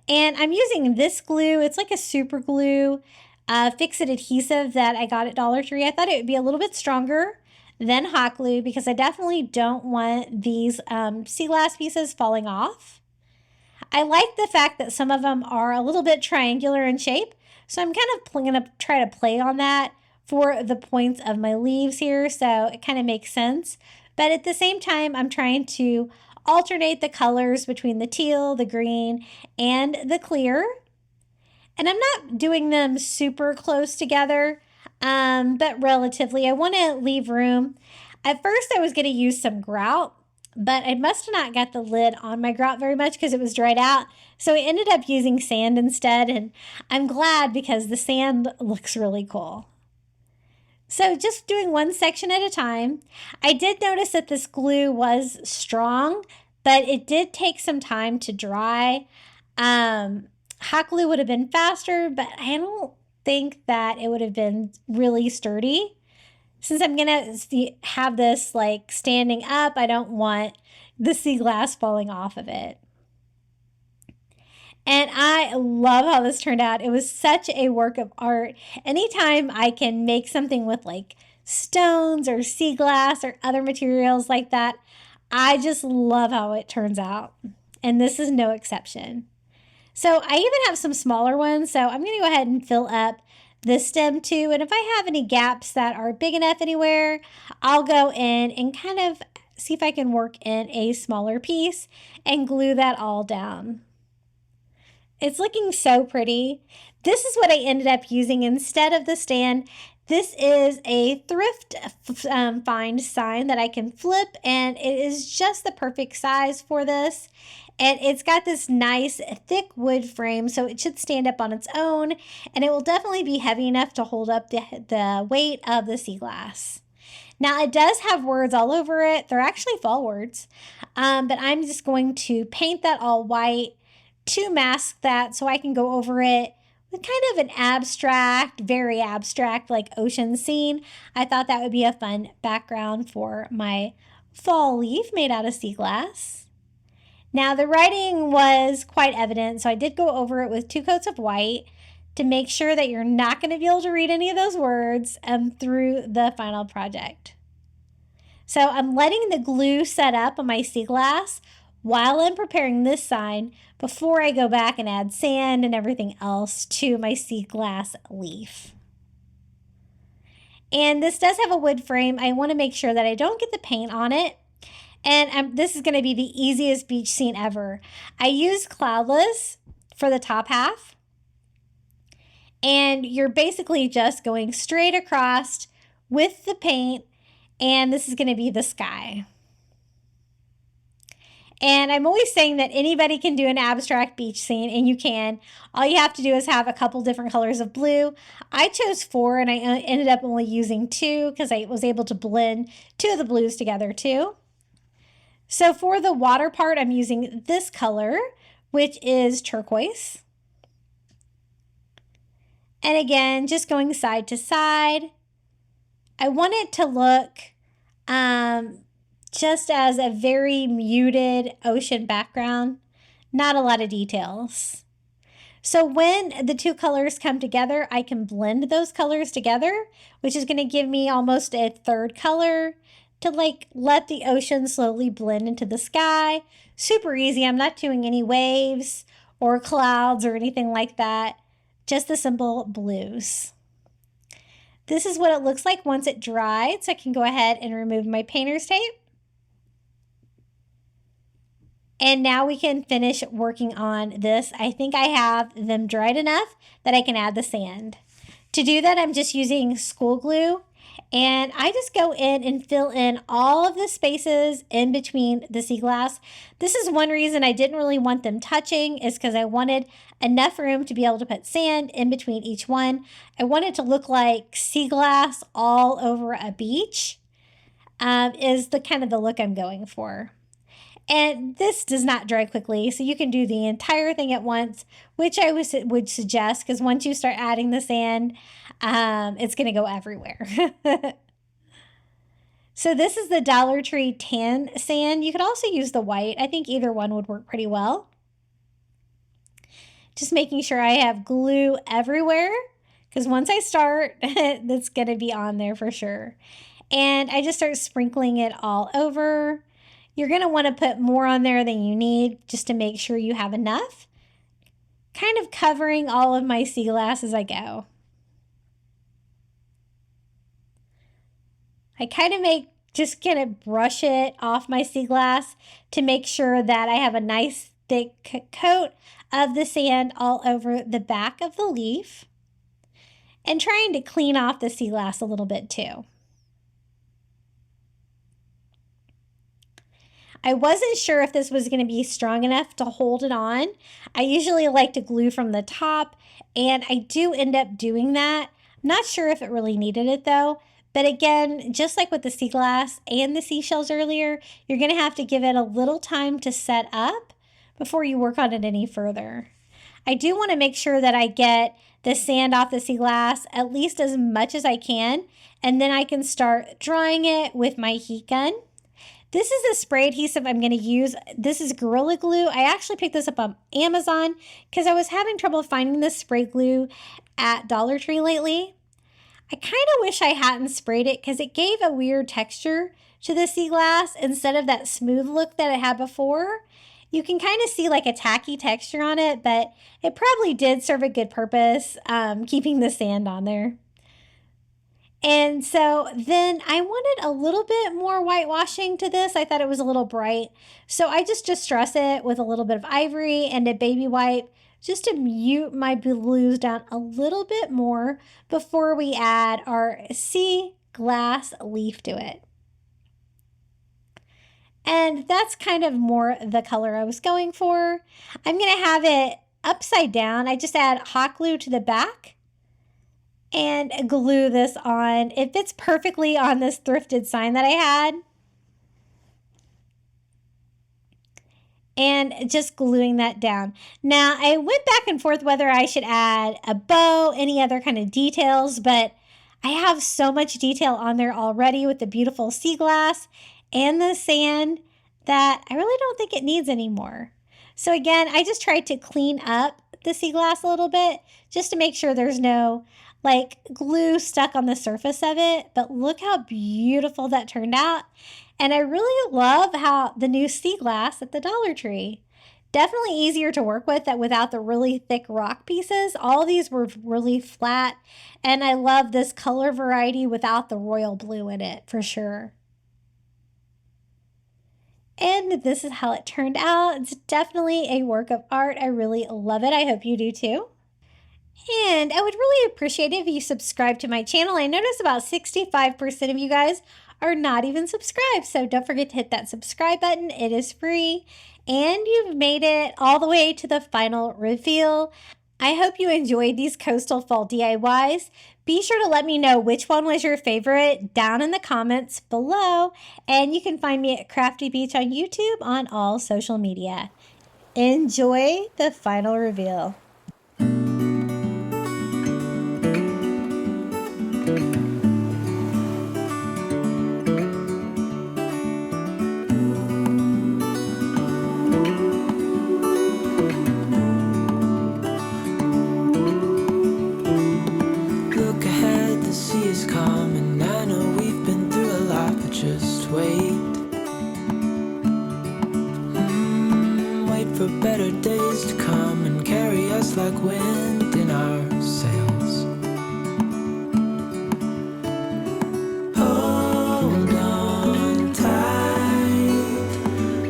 And I'm using this glue. It's like a super glue fix-it adhesive that I got at Dollar Tree. I thought it would be a little bit stronger than hot glue because I definitely don't want these sea glass pieces falling off. I like the fact that some of them are a little bit triangular in shape, so I'm kind of going to try to play on that for the points of my leaves here, so it kind of makes sense. But at the same time, I'm trying to alternate the colors between the teal, the green, and the clear. And I'm not doing them super close together, but relatively. I want to leave room. At first, I was going to use some grout, but I must have not got the lid on my grout very much because it was dried out. So I ended up using sand instead, and I'm glad because the sand looks really cool. So just doing one section at a time. I did notice that this glue was strong, but it did take some time to dry. Hot glue would have been faster, but I don't think that it would have been really sturdy. Since I'm going to have this like standing up, I don't want the sea glass falling off of it. And I love how this turned out. It was such a work of art. Anytime I can make something with like stones or sea glass or other materials like that, I just love how it turns out. And this is no exception. So I even have some smaller ones. So I'm going to go ahead and fill up the stem too, and if I have any gaps that are big enough anywhere, I'll go in and kind of see if I can work in a smaller piece and glue that all down. It's looking so pretty. This is what I ended up using instead of the stand. This is a thrift find sign that I can flip, and it is just the perfect size for this. And it's got this nice thick wood frame, so it should stand up on its own, and it will definitely be heavy enough to hold up the weight of the sea glass. Now, it does have words all over it. They're actually fall words, but I'm just going to paint that all white to mask that so I can go over it with kind of an abstract, very abstract, like ocean scene. I thought that would be a fun background for my fall leaf made out of sea glass. Now, the writing was quite evident, so I did go over it with 2 coats of white to make sure that you're not going to be able to read any of those words through the final project. So I'm letting the glue set up on my sea glass while I'm preparing this sign before I go back and add sand and everything else to my sea glass leaf. And this does have a wood frame. I want to make sure that I don't get the paint on it. And this is going to be the easiest beach scene ever. I used cloudless for the top half. And you're basically just going straight across with the paint. And this is going to be the sky. And I'm always saying that anybody can do an abstract beach scene, and you can. All you have to do is have a couple different colors of blue. I chose 4, and I ended up only using 2 because I was able to blend 2 of the blues together too. So for the water part, I'm using this color, which is turquoise. And again, just going side to side. I want it to look just as a very muted ocean background, not a lot of details. So when the 2 colors come together, I can blend those colors together, which is going to give me almost a 3rd color to let the ocean slowly blend into the sky. Super easy. I'm not doing any waves or clouds or anything like that. Just the simple blues. This is what it looks like once it dried, so I can go ahead and remove my painter's tape. And now we can finish working on this. I think I have them dried enough that I can add the sand. To do that, I'm just using school glue. And I just go in and fill in all of the spaces in between the sea glass. This is one reason I didn't really want them touching, is because I wanted enough room to be able to put sand in between each one. I want it to look like sea glass all over a beach, is the kind of the look I'm going for. And this does not dry quickly, so you can do the entire thing at once, which I would suggest, because once you start adding the sand, it's going to go everywhere. So this is the Dollar Tree tan sand. You could also use the white. I think either one would work pretty well. Just making sure I have glue everywhere, because once I start, that's going to be on there for sure. And I just start sprinkling it all over. You're going to want to put more on there than you need just to make sure you have enough. Kind of covering all of my sea glass as I go. I kind of just going to brush it off my sea glass to make sure that I have a nice thick coat of the sand all over the back of the leaf. And trying to clean off the sea glass a little bit too. I wasn't sure if this was going to be strong enough to hold it on. I usually like to glue from the top, and I do end up doing that. I'm not sure if it really needed it though. But again, just like with the sea glass and the seashells earlier, you're going to have to give it a little time to set up before you work on it any further. I do want to make sure that I get the sand off the sea glass at least as much as I can, and then I can start drying it with my heat gun. This is the spray adhesive I'm going to use. This is Gorilla Glue. I actually picked this up on Amazon because I was having trouble finding this spray glue at Dollar Tree lately. I kind of wish I hadn't sprayed it because it gave a weird texture to the sea glass instead of that smooth look that it had before. You can kind of see like a tacky texture on it, but it probably did serve a good purpose, keeping the sand on there. And so then I wanted a little bit more whitewashing to this. I thought it was a little bright. So I just distress it with a little bit of ivory and a baby wipe just to mute my blues down a little bit more before we add our sea glass leaf to it. And that's kind of more the color I was going for. I'm going to have it upside down. I just add hot glue to the back and glue this on. It fits perfectly on this thrifted sign that I had. And just gluing that down. Now, I went back and forth whether I should add a bow, any other kind of details, but I have so much detail on there already with the beautiful sea glass and the sand that I really don't think it needs any more. So again, I just tried to clean up scrape the sea glass a little bit just to make sure there's no like glue stuck on the surface of it. But look how beautiful that turned out. And I really love how the new sea glass at the Dollar Tree. Definitely easier to work with that without the really thick rock pieces. All these were really flat. And I love this color variety without the royal blue in it for sure. And this is how it turned out. It's definitely a work of art. I really love it. I hope you do too. And I would really appreciate it if you subscribe to my channel. I notice about 65% of you guys are not even subscribed. So don't forget to hit that subscribe button. It is free. And you've made it all the way to the final reveal. I hope you enjoyed these coastal fall DIYs. Be sure to let me know which one was your favorite down in the comments below. And you can find me at Crafty Beach on YouTube on all social media. Enjoy the final reveal. For better days to come and carry us like wind in our sails. Hold on tight,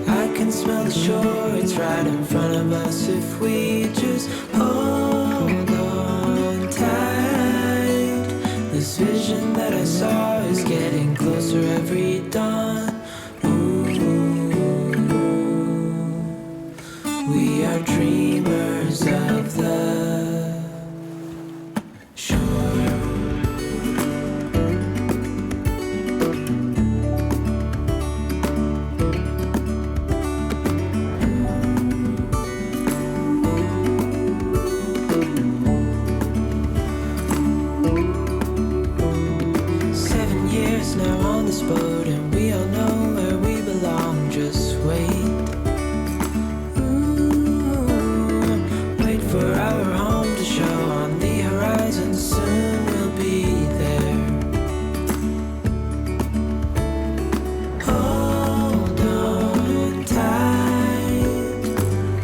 I can smell the shore, it's right in front of us if we just hold on tight. This vision that I saw is getting closer every dawn. We are dreamers of the shore. 7 years now on this boat, and we all know where we belong. Just wait. For our home to show on the horizon, soon we'll be there. Hold on tight,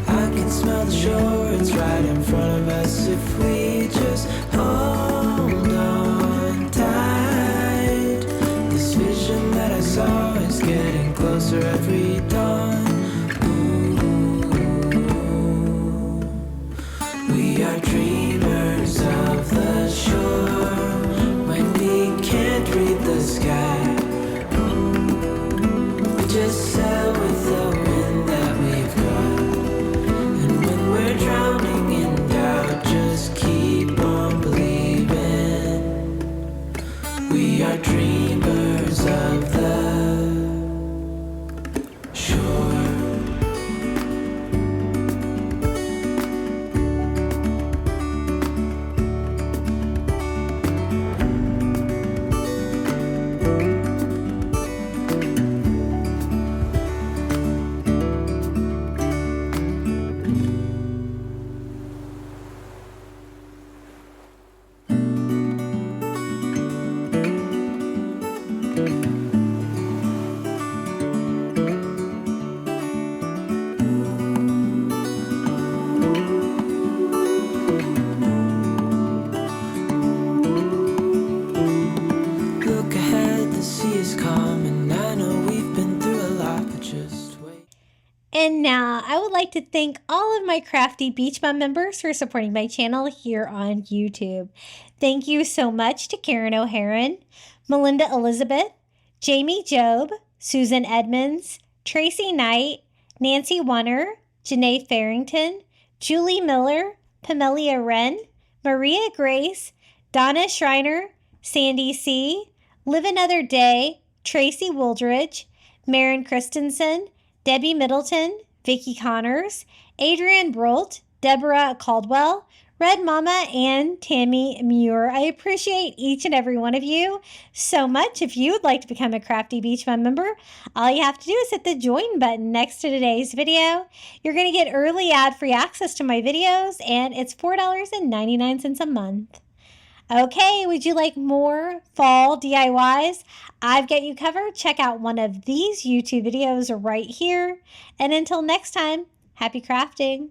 I can smell the shore, it's right in front of us if we just hold on tight. This vision that I saw is getting closer every dawn. We are dreamers of the shore when we can't read the sky. We just sail with the wind that we've got. And when we're drowning in doubt, just keep on believing. We are dreamers of the shore. And now I would like to thank all of my Crafty Beach Bum members for supporting my channel here on YouTube. Thank you so much to Karen O'Haron, Melinda Elizabeth, Jamie Job, Susan Edmonds, Tracy Knight, Nancy Wunner, Janae Farrington, Julie Miller, Pamelia Wren, Maria Grace, Donna Schreiner, Sandy C., Live Another Day, Tracy Wooldridge, Maren Christensen, Debbie Middleton, Vicki Connors, Adrian Brolt, Deborah Caldwell, Red Mama, and Tammy Muir. I appreciate each and every one of you so much. If you would like to become a Crafty Beach Fun member, all you have to do is hit the join button next to today's video. You're going to get early ad-free access to my videos, and it's $4.99 a month. Okay, would you like more fall DIYs? I've got you covered. Check out one of these YouTube videos right here. And until next time, happy crafting.